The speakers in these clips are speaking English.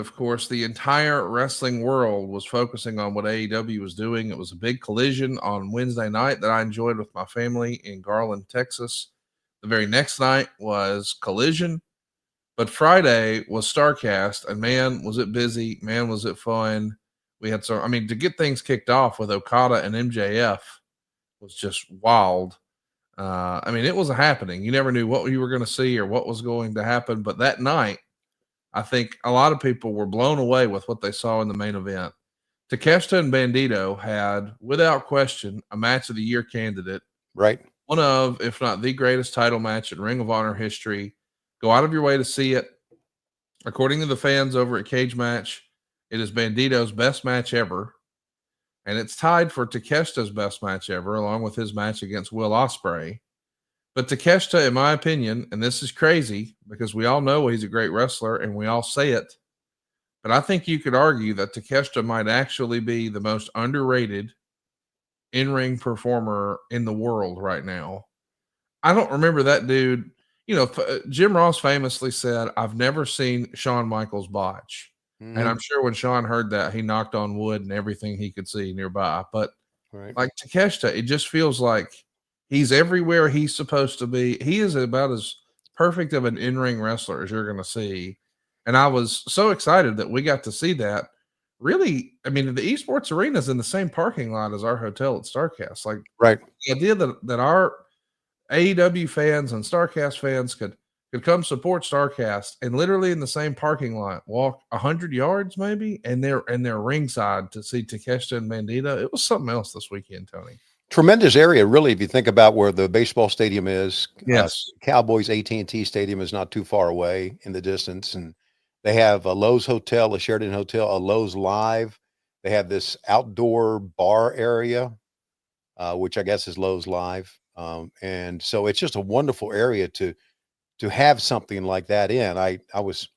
Of course, the entire wrestling world was focusing on what AEW was doing. It was a big collision on Wednesday night that I enjoyed with my family in Garland, Texas. The very next night was Collision, but Friday was Starcast, and man, was it busy. Man, was it fun. We had some, I mean, to get things kicked off with Okada and MJF was just wild. I mean, it was a happening. You never knew what you were going to see or what was going to happen. But that night, I think a lot of people were blown away with what they saw in the main event. Takeshita and Bandito had, without question, a match of the year candidate. Right. One of, if not the greatest title match in Ring of Honor history. Go out of your way to see it. According to the fans over at Cage Match, it is Bandito's best match ever. And it's tied for Takeshita's best match ever, along with his match against Will Ospreay. But Takeshita, in my opinion, and this is crazy because we all know he's a great wrestler and we all say it, but I think you could argue that Takeshita might actually be the most underrated in-ring performer in the world right now. I don't remember that dude. You know, Jim Ross famously said, I've never seen Shawn Michaels botch. And Mm-hmm. I'm sure when Shawn heard that, he knocked on wood and everything he could see nearby. But Right. like Takeshita, it just feels like he's everywhere he's supposed to be. He is about as perfect of an in-ring wrestler as you're going to see. And I was so excited that we got to see that. Really, I mean, the esports arena is in the same parking lot as our hotel at Starcast. Like Right. the idea that our AEW fans and Starcast fans could come support Starcast and literally in the same parking lot walk 100 yards maybe, and they're ringside to see Takeshita and Bandito. It was something else this weekend, Tony. Tremendous area, really, if you think about where the baseball stadium is. Yes. Cowboys AT&T Stadium is not too far away in the distance, and they have a Lowe's Hotel, a Sheraton Hotel, a Lowe's Live. They have this outdoor bar area, which I guess is Lowe's Live, and so it's just a wonderful area to have something like that in. I was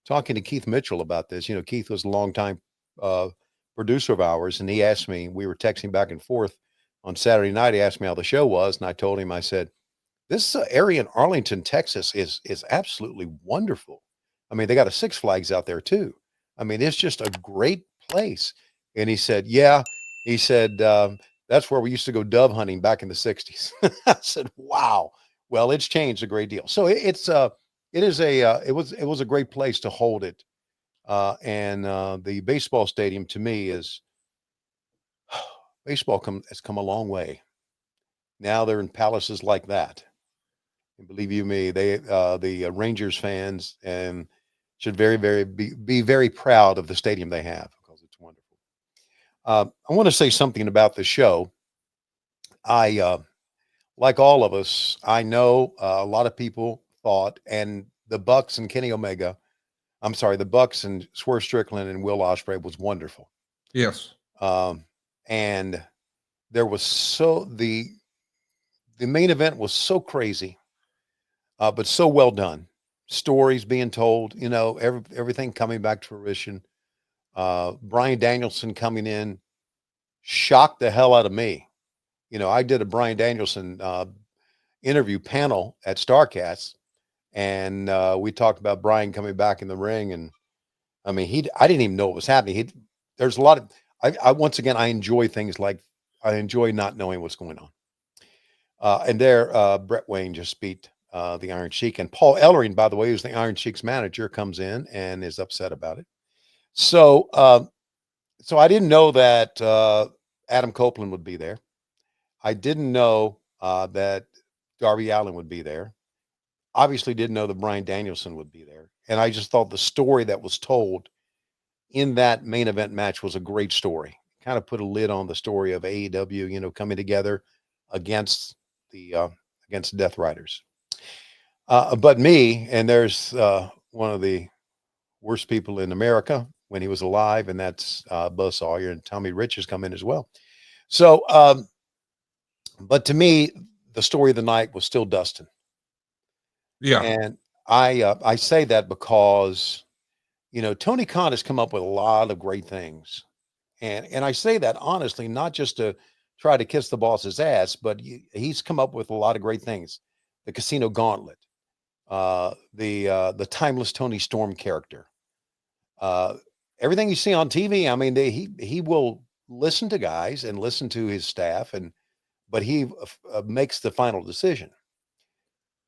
talking to Keith Mitchell about this. You know, Keith was a longtime uh, producer of ours, and he asked me. We were texting back and forth on Saturday night. He asked me how the show was, and I told him. I said, "This area in Arlington, Texas, is absolutely wonderful. I mean, they got a Six Flags out there too. I mean, it's just a great place." And he said, "Yeah." He said, "That's where we used to go dove hunting back in the '60s." I said, "Wow." Well, it's changed a great deal. So it was a great place to hold it. And the baseball stadium to me is has come a long way. Now they're in palaces like that. And believe you me, the Rangers fans and should be very proud of the stadium they have because it's wonderful. I want to say something about the show. I like all of us, I know a lot of people thought, and the Bucks and Kenny Omega. I'm sorry, the Bucks and Swerve Strickland and Will Ospreay was wonderful. Yes. Um, and there was the main event was so crazy, but so well done. Stories being told, you know, everything coming back to fruition. Brian Danielson coming in shocked the hell out of me. You know, I did a Brian Danielson interview panel at Starcast, and we talked about Brian coming back in the ring, and I mean, I didn't even know what was happening. There's a lot of, I once again, I enjoy things like I enjoy not knowing what's going on. And there, Brett Wayne just beat the Iron Sheik, and Paul Ellering, by the way, who's the Iron Sheik's manager, comes in and is upset about it. So, so I didn't know that Adam Copeland would be there. I didn't know that Darby Allin would be there. Obviously, didn't know that Brian Danielson would be there. And I just thought the story that was told in that main event match was a great story. Kind of put a lid on the story of AEW, you know, coming together against the Death Riders. But me, and there's one of the worst people in America when he was alive, and that's Buzz Sawyer, and Tommy Rich has come in as well. So, but to me, the story of the night was still Dustin. Yeah. And I say that because, you know, Tony Khan has come up with a lot of great things. And I say that honestly, not just to try to kiss the boss's ass, but he's come up with a lot of great things. The Casino Gauntlet, the Timeless Tony Storm character, Everything you see on TV, I mean, he will listen to guys and listen to his staff, but he makes the final decision.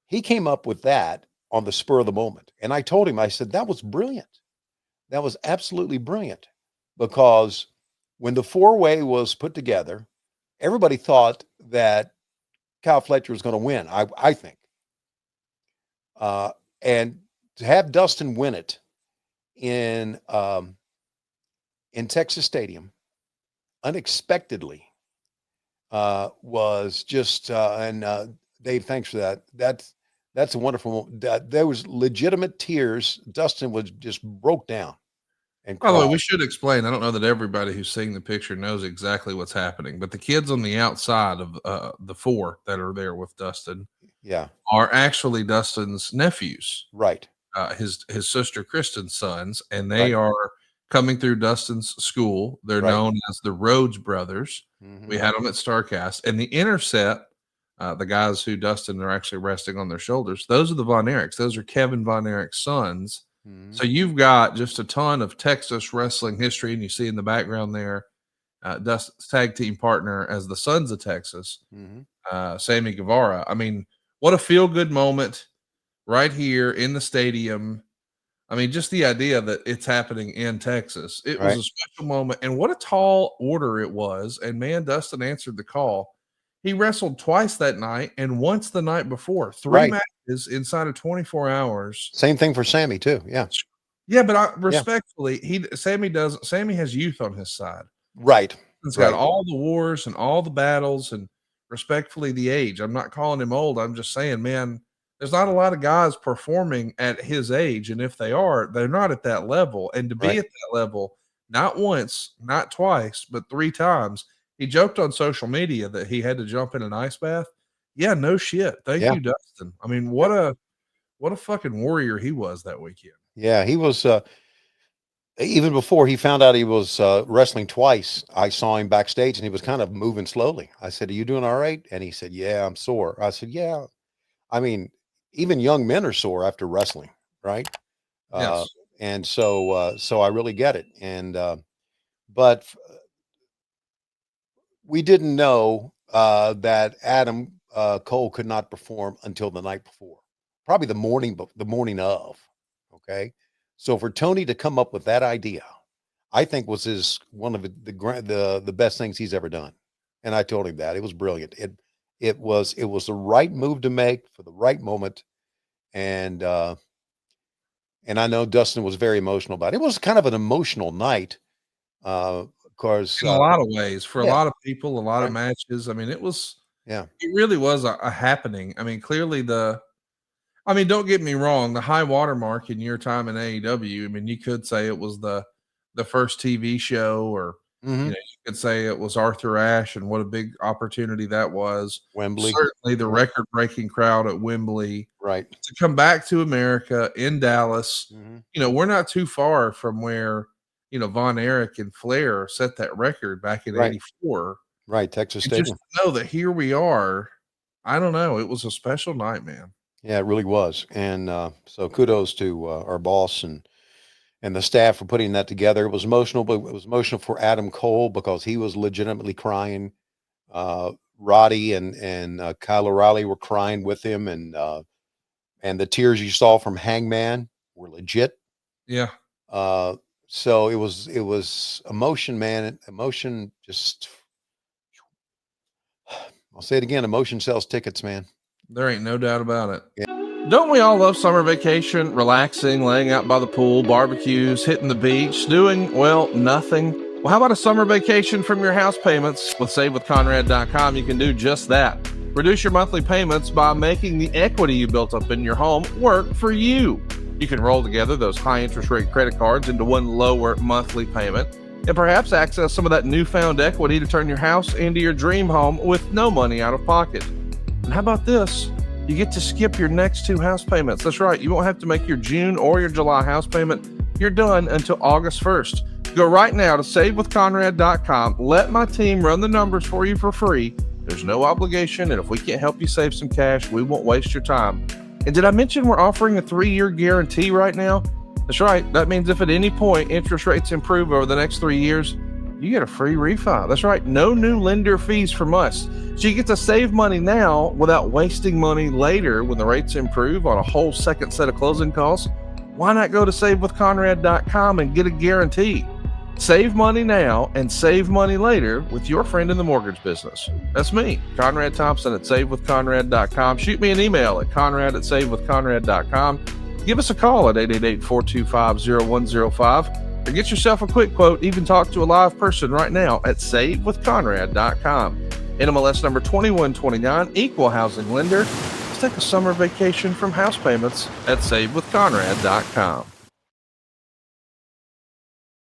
He came up with that on the spur of the moment, and I told him, I said, that was brilliant. That was absolutely brilliant, because when the four-way was put together, everybody thought that Kyle Fletcher was going to win. I think, and to have Dustin win it in Texas Stadium unexpectedly was just and Dave, thanks for that. That's a wonderful. There was legitimate tears. Dustin was just broke down and By the way, cried. we should explain. I don't know that everybody who's seeing the picture knows exactly what's happening, but the kids on the outside of the four that are there with Dustin Yeah, are actually Dustin's nephews, right, his sister Kristen's sons, and they right, are coming through Dustin's school. They're right. known as the Rhodes brothers. Mhm. We had them at Starrcade, and the inner set, the guys who Dustin are actually resting on their shoulders, those are the Von Erichs. Those are Kevin Von Erich's sons. Mhm. So you've got just a ton of Texas wrestling history, and you see in the background there, Dustin's tag team partner as the Sons of Texas, Mhm. Sammy Guevara. I mean, what a feel-good moment right here in the stadium. I mean, just the idea that it's happening in Texas. It was Right, a special moment, and what a tall order it was. And man, Dustin answered the call. He wrestled twice that night and once the night before. Three right. matches inside of 24 hours. Same thing for Sammy too. Yeah, Yeah, but I yeah. respectfully, Sammy has youth on his side. Right, He's got right, all the wars and all the battles, and respectfully the age. I'm not calling him old. I'm just saying, man, there's not a lot of guys performing at his age, and if they are, they're not at that level. And to be right. at that level, not once, not twice, but 3 times. He joked on social media that he had to jump in an ice bath. Yeah, no shit. Thank Yeah, you, Dustin. I mean, yep. what a fucking warrior he was that weekend. Yeah. He was. Even before he found out he was wrestling twice, I saw him backstage and he was kind of moving slowly. I said, "Are you doing all right?" And he said, "Yeah, I'm sore." I said, "Yeah." I mean, even young men are sore after wrestling, right? Uh, Yes. and so I really get it. But we didn't know that Adam Cole could not perform until the night before, probably the morning of. Okay, so for Tony to come up with that idea, I think was one of the best things he's ever done. And I told him that it was brilliant. It was the right move to make for the right moment, and and I know Dustin was very emotional about it. It was kind of an emotional night, of course. In a lot of ways, for a Yeah, lot of people, a lot of right. matches. I mean, Yeah, it really was a happening. I mean, clearly I mean, don't get me wrong, the high watermark in your time in AEW, I mean, you could say it was the first TV show, or hmm, you could say it was Arthur Ashe and what a big opportunity that was. Wembley. Certainly the Right, record-breaking crowd at Wembley right. to come back to America in Dallas. Hmm, We're not too far from where, Von Erich and Flair set that record back in right, '84. right. Texas And just Stadium. to know that here we are, I don't know, it was a special night, man. Yeah, it really was. And so kudos to our boss and the staff for putting that together. It was emotional, but it was emotional for Adam Cole because he was legitimately crying. Roddy and Kyle O'Reilly were crying with him, and the tears you saw from Hangman were legit. Yeah. Uh, so it was emotion, man. Emotion just. I'll say it again. Emotion sells tickets, man. There ain't no doubt about it. Yeah. Don't we all love summer vacation, relaxing, laying out by the pool, barbecues, hitting the beach, doing, well, nothing? Well, how about a summer vacation from your house payments? With SaveWithConrad.com, you can do just that. Reduce your monthly payments by making the equity you built up in your home work for you. You can roll together those high interest rate credit cards into one lower monthly payment, and perhaps access some of that newfound equity to turn your house into your dream home with no money out of pocket. And how about this? You get to skip your next 2 house payments. That's right. You won't have to make your June or your July house payment. You're done until August 1st. Go right now to SaveWithConrad.com. Let my team run the numbers for you for free. There's no obligation, and if we can't help you save some cash, we won't waste your time. And did I mention we're offering a 3-year guarantee right now? That's right. That means if at any point interest rates improve over the next 3 years, you get a free refi. That's right. No new lender fees from us. So you get to save money now without wasting money later when the rates improve on a whole second set of closing costs. Why not go to savewithconrad.com and get a guarantee? Save money now and save money later with your friend in the mortgage business. That's me, Conrad Thompson at savewithconrad.com. Shoot me an email at conrad@savewithconrad.com. Give us a call at 888-425-0105 or get yourself a quick quote. Even talk to a live person right now at savewithconrad.com. NMLS number 2129, equal housing lender. Let's take a summer vacation from house payments at savewithconrad.com.